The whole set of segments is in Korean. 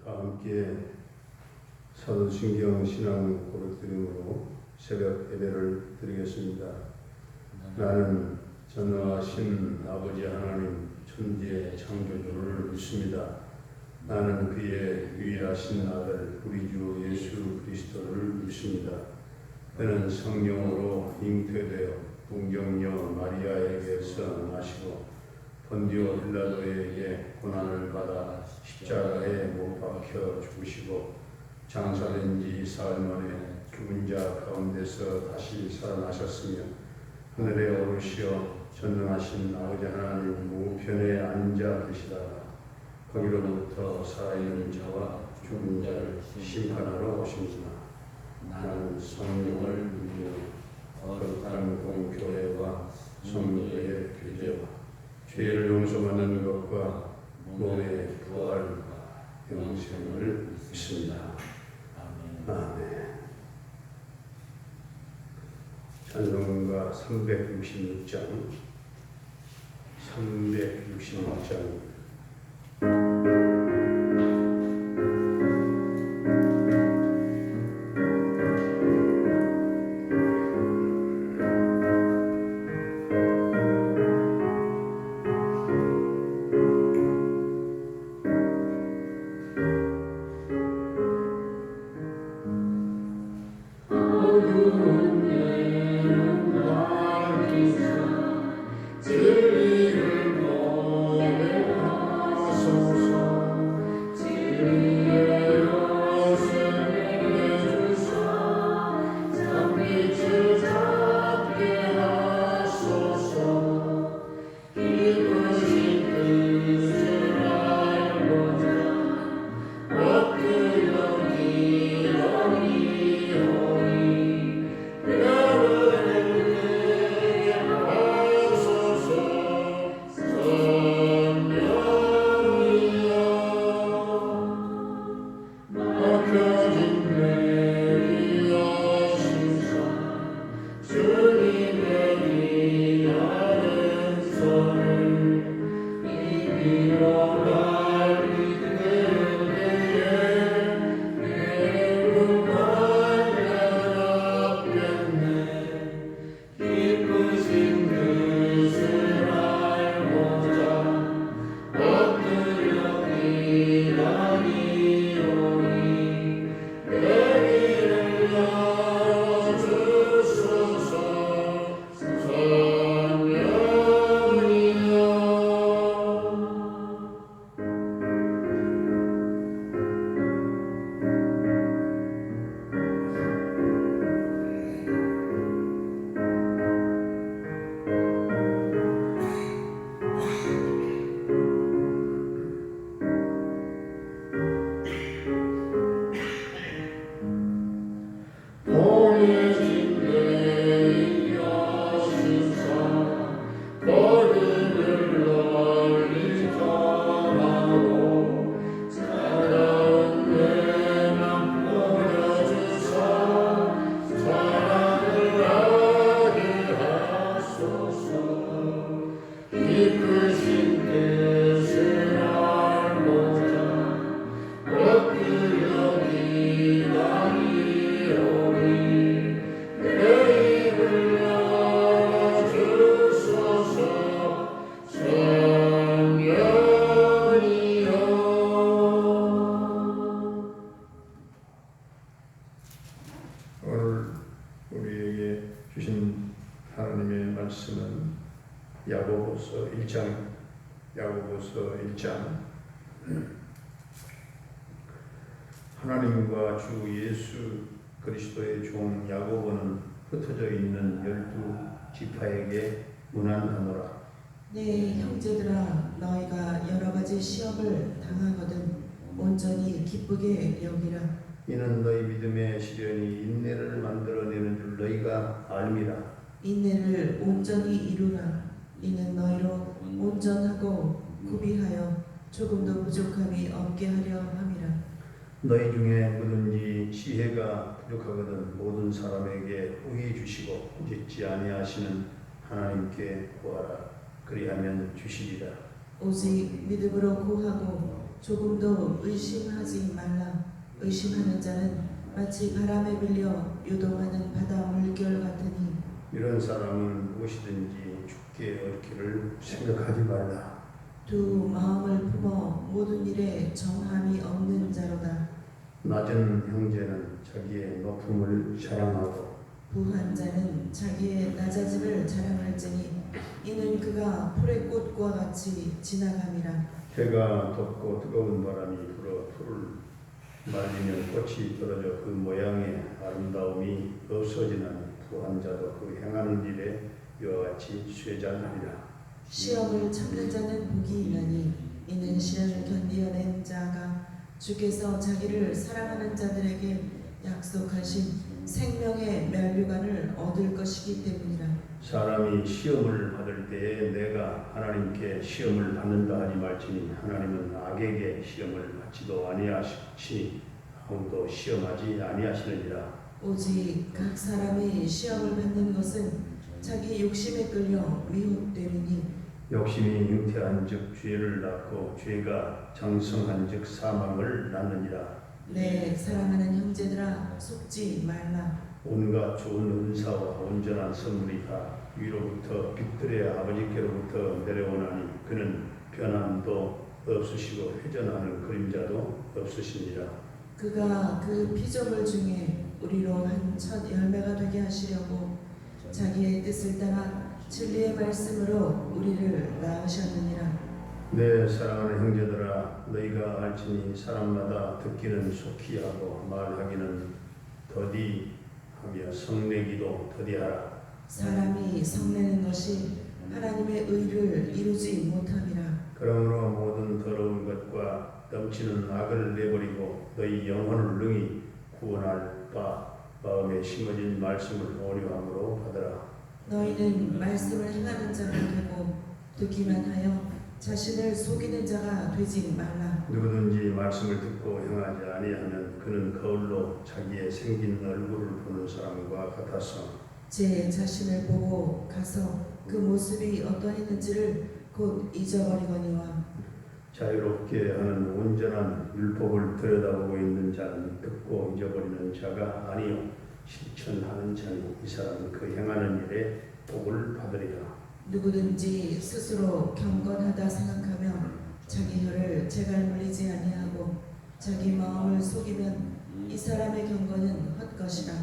다 함께 사도신경 신앙 고백드림으로 새벽 예배를 드리겠습니다. 나는 전능하신 아버지 하나님 천지의 창조주를 믿습니다. 나는 그의 유일하신 아들 우리 주 예수 그리스도를 믿습니다. 그는 성령으로 잉태되어 동정녀 마리아에게서 나시고 본디오 빌라도에게 고난을 받아 십자가에 못 박혀 죽으시고 장사된 지 사흘 만에 죽은 자 가운데서 다시 살아나셨으며 하늘에 오르시어 전능하신 아버지 하나님 우편에 앉아 계시다가 거기로부터 살아있는 자와 죽은 자를 심판하러 오시니라. 나는 성령을 믿으며 거룩한 공교회와 성도의 교제와 죄를 용서받는 것과 몸의 부활과 영생을 믿습니다. 아멘. 찬송가 366장 366장 야고보서 1장 하나님과 주 예수 그리스도의 종 야고보는 흩어져 있는 12지파에게 문안하노라. 네, 형제들아, 너희가 여러 가지 시험을 당하거든 온전히 기쁘게 여기라. 이는 너희 믿음의 시련이 인내를 만들어내는 줄 너희가 알미라. 인내를 온전히 이루라. 이는 너희로 온전하고 구비하여 조금도 부족함이 없게 하려 함이라. 너희 중에 누구든지 지혜가 부족하거든 모든 사람에게 후히 주시고 잊지 아니하시는 하나님께 구하라. 그리하면 주시리라. 오직 믿음으로 구하고 조금도 의심하지 말라. 의심하는 자는 마치 바람에 빌려 요동하는 바다 물결 같으니 이런 사람은 무엇이든지 죽게 얻기를 생각하지 말라. 두 마음을 품어 모든 일에 정함이 없는 자로다. 낮은 형제는 자기의 높음을 자랑하고 부한 자는 자기의 낮아짐을 자랑할지니 이는 그가 풀의 꽃과 같이 지나감이라. 해가 덥고 뜨거운 바람이 불어 풀을 말리면 꽃이 떨어져 그 모양의 아름다움이 없어지는 부한 자도 그 행하는 일에 이와 같이 쇠잔하리라. 시험을 참는 자는 복이 있나니 이는 시련을 견디어낸 자가 주께서 자기를 사랑하는 자들에게 약속하신 생명의 면류관을 얻을 것이기 때문이라. 사람이 시험을 받을 때에 내가 하나님께 시험을 받는다 하지 말지니 하나님은 악에게 시험을 받지도 아니하시니 아무도 시험하지 아니하시느니라. 오직 각 사람이 시험을 받는 것은 자기 욕심에 끌려 미혹되리니 욕심이 잉태한즉 죄를 낳고 죄가 장성한즉 사망을 낳느니라. 내 사랑하는 형제들아 속지 말라. 온갖 좋은 은사와 온전한 선물이 다 위로부터 빛들의 아버지께로부터 내려오나니 그는 변함도 없으시고 회전하는 그림자도 없으시니라. 그가 그 피조물 중에 우리로 한 첫 열매가 되게 하시려고 자기의 뜻을 따라 진리의 말씀으로 우리를 낳으셨느니라. 내 사랑하는 형제들아 너희가 알지니 사람마다 듣기는 속히 하고 말하기는 더디하며 성내기도 더디하라. 사람이 성내는 것이 하나님의 의를 이루지 못함이라. 그러므로 모든 더러운 것과 넘치는 악을 내버리고 너희 영혼을 능히 구원할 바 마음에 심어진 말씀을 온유함으로 받으라. 너희는 말씀을 행하는 자가 되고 듣기만 하여 자신을 속이는 자가 되지 말라. 누구든지 말씀을 듣고 행하지 아니하면 그는 거울로 자기의 생긴 얼굴을 보는 사람과 같아서 제 자신을 보고 가서 그 모습이 어떠했는지를 곧 잊어버리거니와 자유롭게 하는 온전한 율법을 들여다보고 있는 자는 듣고 잊어버리는 자가 아니요 실천하는 자니 이 사람은 그 행하는 일에 복을 받으리라. 누구든지 스스로 경건하다 생각하며 자기 혀를 제갈 물리지 아니하고 자기 마음을 속이면 이 사람의 경건은 헛것이라.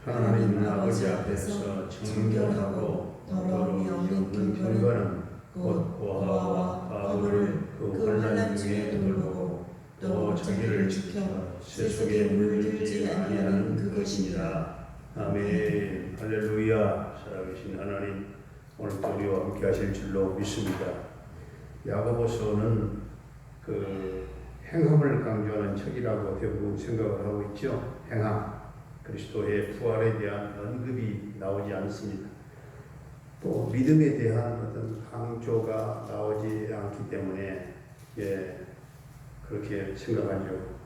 하나님 아버지 앞에서 정결하고 더러움이 없는 경건은 곧 고아와 과부를 그 환난 중에 돌보고 또 자기를 지켜 세속에 물들지 아니하는 그것이니라. 아멘. 할렐루야. 살아계신 하나님, 오늘도 우리와 함께 하실 줄로 믿습니다. 야고보서는 그 행함을 강조하는 책이라고 대부분 생각을 하고 있죠. 행함, 그리스도의 부활에 대한 언급이 나오지 않습니다. 또 믿음에 대한 어떤 강조가 나오지 않기 때문에 그렇게 생각하죠.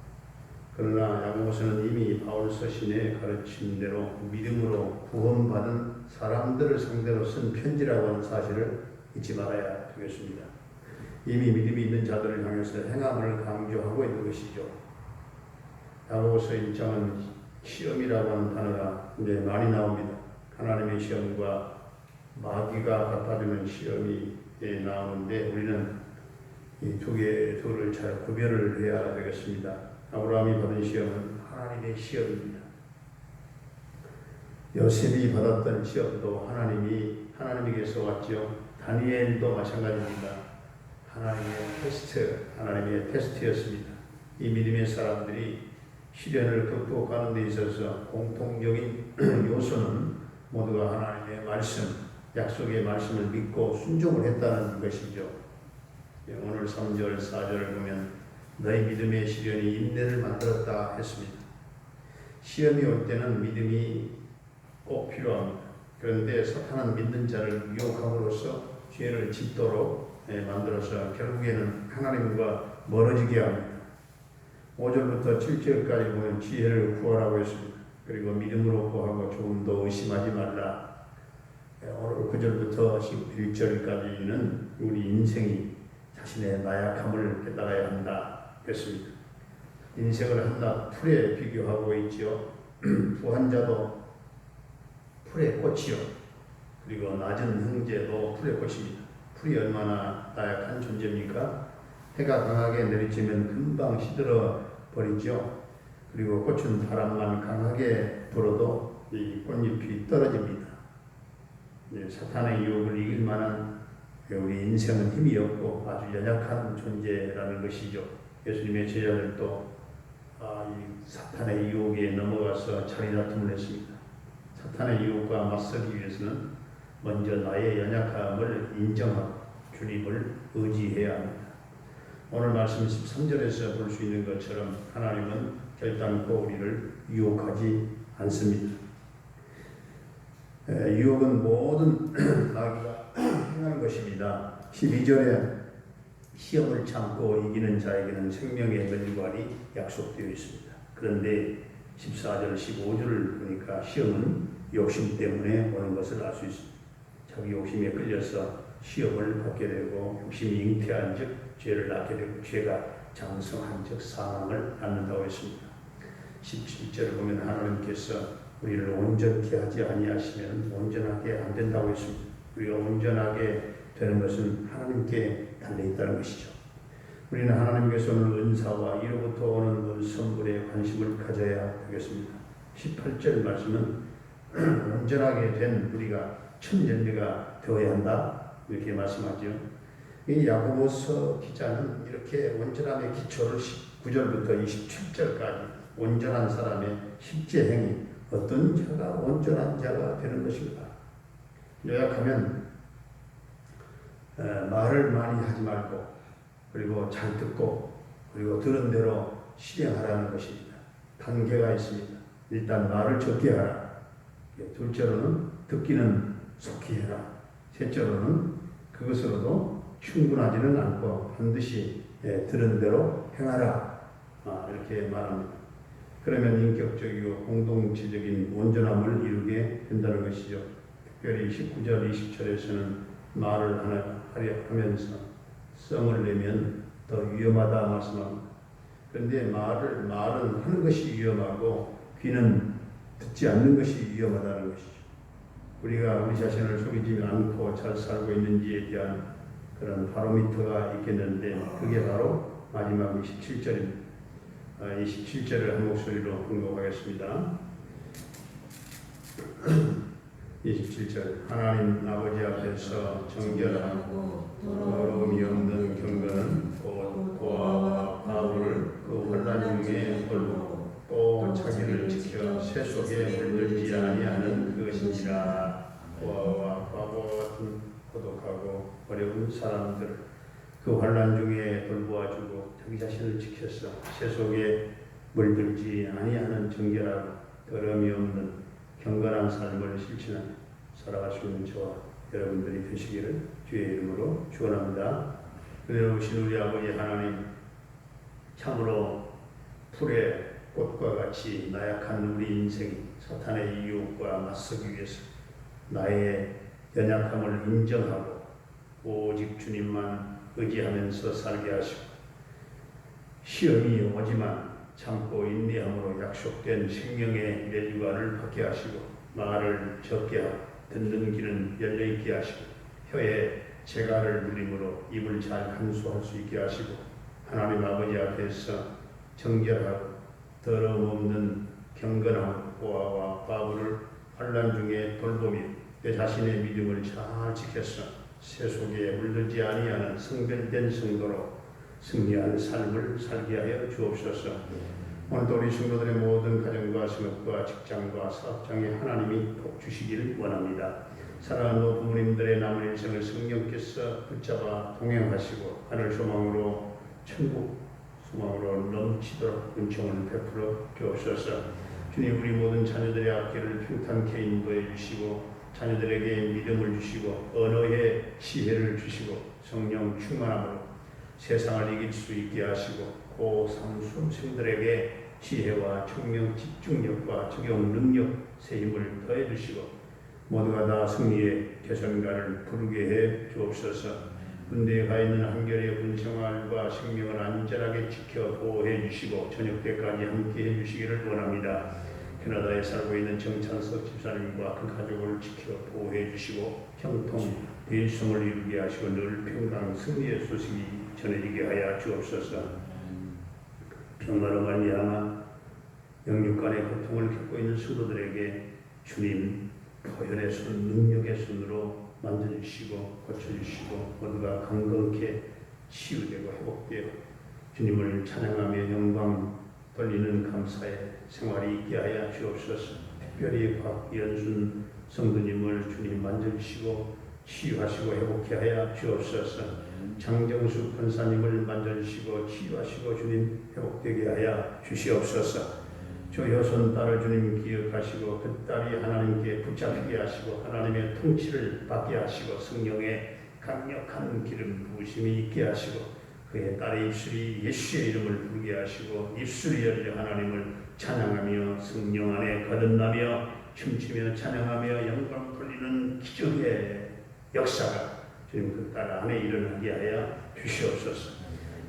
그러나 야고보서는 이미 바울 서신에 가르친 대로 믿음으로 구원받은 사람들을 상대로 쓴 편지라고 하는 사실을 잊지 말아야 되겠습니다. 이미 믿음이 있는 자들을 향해서 행함을 강조하고 있는 것이죠. 야고보서 1장은 시험이라고 하는 단어가 많이 나옵니다. 하나님의 시험과 마귀가 갚아주는 시험이 나오는데 우리는 이 둘을 잘 구별을 해야 되겠습니다. 아브라함이 받은 시험은 하나님의 시험입니다. 요셉이 받았던 시험도 하나님에게서 왔죠. 다니엘도 마찬가지입니다. 하나님의 테스트였습니다. 이 믿음의 사람들이 시련을 극복하는 데 있어서 공통적인 요소는 모두가 하나님의 말씀, 약속의 말씀을 믿고 순종을 했다는 것이죠. 오늘 3절, 4절을 보면 너희 믿음의 시련이 인내를 만들었다 했습니다. 시험이 올 때는 믿음이 꼭 필요합니다. 그런데 사탄은 믿는 자를 유혹함으로써 죄를 짓도록 만들어서 결국에는 하나님과 멀어지게 합니다. 5절부터 7절까지 보면 지혜를 구하라고 했습니다. 그리고 믿음으로 구하고 조금도 의심하지 말라. 오늘 9절부터 11절까지는 우리 인생이 자신의 나약함을 깨달아야 한다. 했습니다. 인생을 한낱 풀에 비교하고 있지요. 부한 자도 풀의 꽃이요. 그리고 낮은 형제도 풀의 꽃입니다. 풀이 얼마나 나약한 존재입니까? 해가 강하게 내리쬐면 금방 시들어 버리죠. 그리고 꽃은 바람만 강하게 불어도 이 꽃잎이 떨어집니다. 사탄의 유혹을 이길 만한 우리 인생은 힘이 없고 아주 연약한 존재라는 것이죠. 예수님의 제자들도 이 사탄의 유혹에 넘어가서 자리다툼을 했습니다. 사탄의 유혹과 맞서기 위해서는 먼저 나의 연약함을 인정하고 주님을 의지해야 합니다. 오늘 말씀 13절에서 볼 수 있는 것처럼 하나님은 결단코 우리를 유혹하지 않습니다. 유혹은 모든 마귀가 행하는 것입니다. 12절에 시험을 참고 이기는 자에게는 생명의 멸관이 약속되어 있습니다. 그런데 14절, 15절을 보니까 시험은 욕심 때문에 오는 것을 알 수 있습니다. 자기 욕심에 끌려서 시험을 받게 되고 욕심이 잉태한 즉 죄를 낳게 되고 죄가 장성한 즉 사망을 낳는다고 했습니다. 17절을 보면 하나님께서 우리를 온전케 하지 아니하시면 온전하게 안 된다고 했습니다. 우리가 온전하게 되는 것은 하나님께 달려있다는 것이죠. 우리는 하나님께서 오는 은사와 이로부터 오는 선물에 관심을 가져야 하겠습니다. 18절 말씀은 온전하게 된 우리가 첫 열매가 되어야 한다 이렇게 말씀하죠. 이 야고보서 기자는 이렇게 온전함의 기초를 19절부터 27절까지 온전한 사람의 실제 행위, 어떤 자가 온전한 자가 되는 것인가. 요약하면 말을 많이 하지 말고 그리고 잘 듣고 그리고 들은 대로 실행하라는 것입니다. 단계가 있습니다. 일단 말을 적게 하라. 둘째로는 듣기는 속히 해라. 셋째로는 그것으로도 충분하지는 않고 반드시 들은 대로 행하라. 이렇게 말합니다. 그러면 인격적이고 공동체적인 온전함을 이루게 된다는 것이죠. 특별히 19절, 20절에서는 말을 하면서 성을 내면 더 위험하다 말씀합니다. 그런데 말은 하는 것이 위험하고 귀는 듣지 않는 것이 위험하다는 것이죠. 우리가 우리 자신을 속이지 않고 잘 살고 있는지에 대한 그런 바로미터가 있겠는데 그게 바로 마지막 27절입니다. 27절을 한 목소리로 공독하겠습니다. 27절 하나님 아버지 앞에서 정결하고 더러움이 없는 경건은 곧 고아와 과부를 그 환난 중에 돌보고 또 자기를 지켜 새 속에 물들지 아니하는 그것이니라. 고아와 과부와 같은 고독하고 어려운 사람들을 그 환난 중에 돌보아주고 자기 자신을 지켜서 새 속에 물들지 아니하는 정결하고 더러움이 없는 경건한 삶을 실천하며 살아갈 수 있는 저와 여러분들이 되시기를 주의 이름으로 축원합니다. 은혜로우신 우리 아버지 하나님, 참으로 풀의 꽃과 같이 나약한 우리 인생이 사탄의 유혹과 맞서기 위해서 나의 연약함을 인정하고 오직 주님만 의지하면서 살게 하시고 시험이 오지만 참고 인내함으로 약속된 생명의 멸류관을 받게 하시고 말을 적게 하고 듣는 귀는 열려있게 하시고 혀에 재갈을 누림으로 입을 잘 간수할 수 있게 하시고 하나님 아버지 앞에서 정결하고 더러움 없는 경건한 고아와 과부를 환난 중에 돌보며 내 자신의 믿음을 잘 지켜서 새 속에 물들지 아니하는 성별된 성도로 승리하는 삶을 살게 하여 주옵소서. 오늘도 우리 성도들의 모든 가정과 생업과 직장과 사업장에 하나님이 복 주시기를 원합니다. 사랑하는 부모님들의 남은 인생을 성령께서 붙잡아 동행하시고 하늘 소망으로 천국 소망으로 넘치도록 은총을 베풀어 주옵소서. 주님, 우리 모든 자녀들의 앞길을 평탄케 인도해 주시고 자녀들에게 믿음을 주시고 언어의 지혜를 주시고 성령 충만함으로 세상을 이길 수 있게 하시고 고3 수험생들에게 지혜와 청명 집중력과 적용 능력 새 힘을 더해 주시고 모두가 다 승리의 개선가를 부르게 해 주옵소서. 군대에 가 있는 한결의 군생활과 생명을 안전하게 지켜 보호해 주시고 저녁 때까지 함께 해 주시기를 원합니다. 캐나다에 살고 있는 정찬석 집사님과 그 가족을 지켜 보호해 주시고 형통 대일성을 이루게 하시고 늘 평강 승리의 소식이 전해지게 하여 주옵소서. 병마로 말미암아 영육간의 고통을 겪고 있는 성도들에게 주님 보혈의 손, 능력의 손으로 만져주시고 고쳐주시고 모두가 강건케 치유되고 회복되어 주님을 찬양하며 영광 돌리는 감사의 생활이 있게 하여 주옵소서. 특별히 박연순 성도님을 주님 만져주시고 치유하시고 회복케 하여 주옵소서. 장정수 권사님을 만져주시고 치유하시고 주님 회복되게 하여 주시옵소서. 조효선 딸을 주님 기억하시고 그 딸이 하나님께 붙잡히게 하시고 하나님의 통치를 받게 하시고 성령의 강력한 기름 부으심이 있게 하시고 그의 딸의 입술이 예수의 이름을 부르게 하시고 입술이 열려 하나님을 찬양하며 성령 안에 거듭나며 춤추며 찬양하며 영광 돌리는 기적의 역사가 주님 그 딸 안에 일어나게 하여 주시옵소서.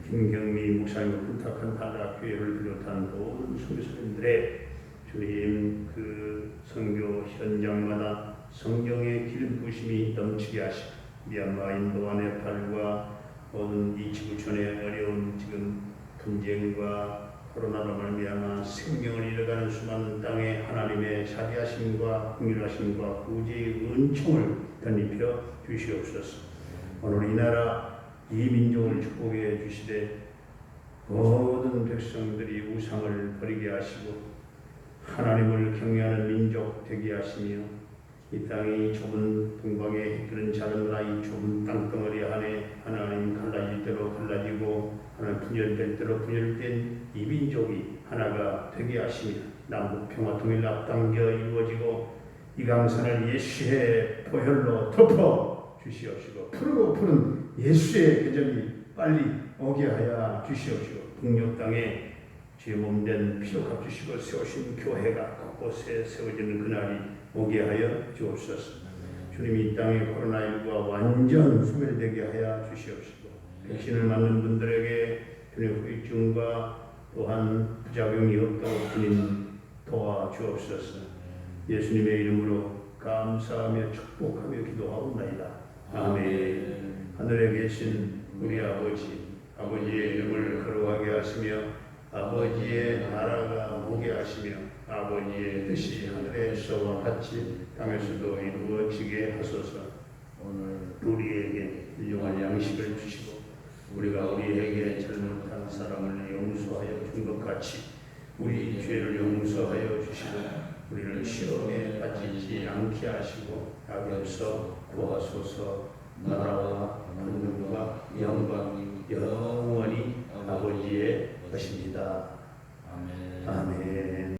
김경미 목사님을 부탁한 한락교회를 비롯한 모든 선교사님들의 주님 그 선교 현장마다 성령의 기름 부으심이 넘치게 하시고 미얀마, 인도와 네팔과 모든 이 지구촌의 어려운 지금 분쟁과 코로나로 말미암아 생명을 잃어가는 수많은 땅에 하나님의 자비하심과 긍휼하심과 구제의 은총을 덧입혀 주시옵소서. 오늘 이 나라 이 민족을 축복해 주시되 모든 백성들이 우상을 버리게 하시고 하나님을 경외하는 민족 되게 하시며 이 땅이 좁은 동방에 그런 작은 나라 이 좁은 땅덩어리 안에 하나님 갈라질 대로 갈라지고 하나님 분열될 대로 분열된 이 민족이 하나가 되게 하시며 남북 평화 통일 앞당겨 이루어지고 이 강산을 예수의 보혈로 덮어 주시옵시고 푸르고 푸른 예수의 계절이 빨리 오게 하여 주시옵시고 북녘 땅에 주의 몸된 피로 갚으시고 세우신 교회가 곳곳에 세워지는 그날이 오게 하여 주옵소서. 주님 이 땅에 코로나19가 완전 소멸되게 하여 주시옵시고 백신을 맞는 분들에게 주님 후유증과 또한 부작용이 없도록 주님 도와주옵소서. 예수님의 이름으로 감사하며 축복하며 기도하옵나이다. 아멘. 하늘에 계신 우리 아버지의 이름을 거룩하게 하시며 아버지의 나라가 오게 하시며 아버지의 뜻이 하늘에서와 같이 땅에서도 이루어지게 하소서. 오늘 우리에게 일용할 양식을 주시고 우리가 우리에게 잘못한 사람을 용서하여 준 것 같이 우리 죄를 용서하여 주시고 우리를 시험에 빠지지 않게 하시고 악에서 구하소서. 나라와 권능과 영광이 영원히 아버지의 것입니다. 아멘.